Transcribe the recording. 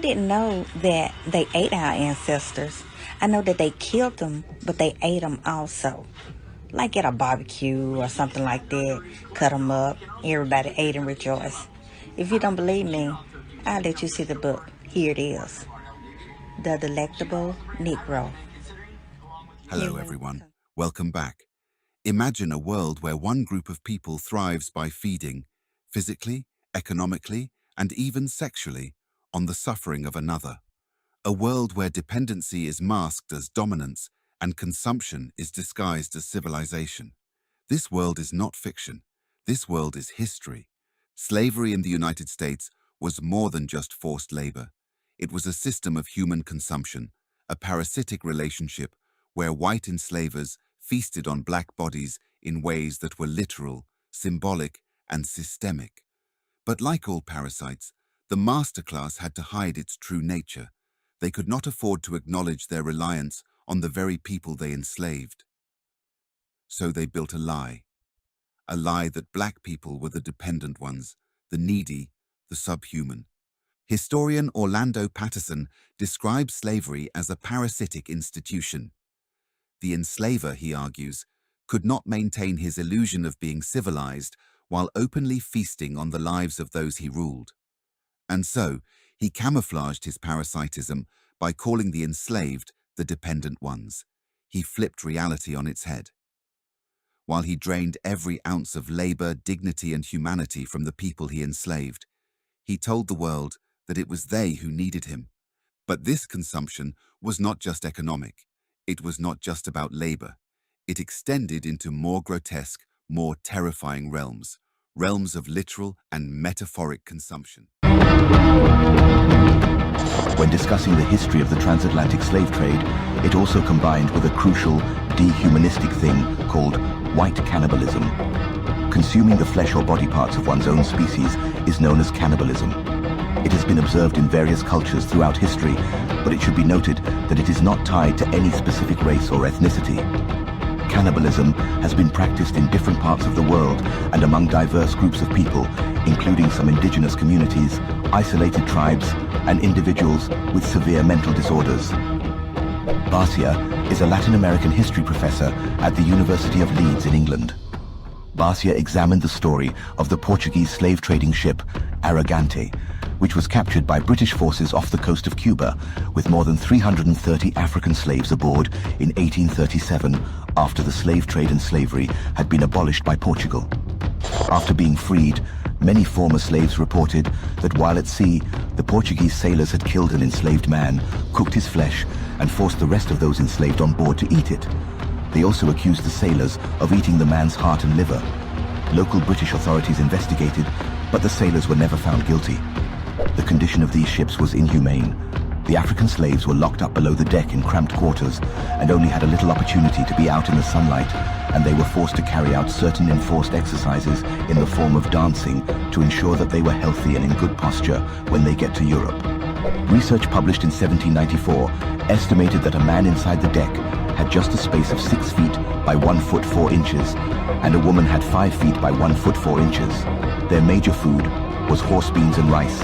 didn't know that they ate our ancestors. I know that they killed them, but they ate them also. Like at a barbecue or something like that. Cut them up. Everybody ate and rejoiced. If you don't believe me, I'll let you see the book. Here it is. The Delectable Negro. Hello everyone, welcome back. Imagine a world where one group of people thrives by feeding, physically, economically, and even sexually, on the suffering of another. A world where dependency is masked as dominance and consumption is disguised as civilization. This world is not fiction. This world is history. Slavery in the United States was more than just forced labor. It was a system of human consumption, a parasitic relationship where white enslavers feasted on black bodies in ways that were literal, symbolic, and systemic. But like all parasites, the master class had to hide its true nature. They could not afford to acknowledge their reliance on the very people they enslaved. So they built a lie that black people were the dependent ones, the needy, the subhuman. Historian Orlando Patterson describes slavery as a parasitic institution. The enslaver, he argues, could not maintain his illusion of being civilized while openly feasting on the lives of those he ruled. And so, he camouflaged his parasitism by calling the enslaved the dependent ones. He flipped reality on its head. While he drained every ounce of labor, dignity, and humanity from the people he enslaved, he told the world that it was they who needed him. But this consumption was not just economic. It was not just about labor. It extended into more grotesque, more terrifying realms of literal and metaphoric consumption. When discussing the history of the transatlantic slave trade, it also combined with a crucial, dehumanistic thing called white cannibalism. Consuming the flesh or body parts of one's own species is known as cannibalism. It has been observed in various cultures throughout history, but it should be noted that it is not tied to any specific race or ethnicity. Cannibalism has been practiced in different parts of the world and among diverse groups of people, including some indigenous communities, isolated tribes, and individuals with severe mental disorders. Barcia is a Latin American history professor at the University of Leeds in England. Barcia examined the story of the Portuguese slave trading ship Arrogante, which was captured by British forces off the coast of Cuba with more than 330 African slaves aboard in 1837 after the slave trade and slavery had been abolished by Portugal. After being freed, many former slaves reported that while at sea, the Portuguese sailors had killed an enslaved man, cooked his flesh, and forced the rest of those enslaved on board to eat it. They also accused the sailors of eating the man's heart and liver. Local British authorities investigated, but the sailors were never found guilty. The condition of these ships was inhumane. The African slaves were locked up below the deck in cramped quarters and only had a little opportunity to be out in the sunlight, and they were forced to carry out certain enforced exercises in the form of dancing to ensure that they were healthy and in good posture when they get to Europe. Research published in 1794 estimated that a man inside the deck had just a space of 6 feet by 1 foot 4 inches, and a woman had 5 feet by 1 foot 4 inches. Their major food was horse beans and rice.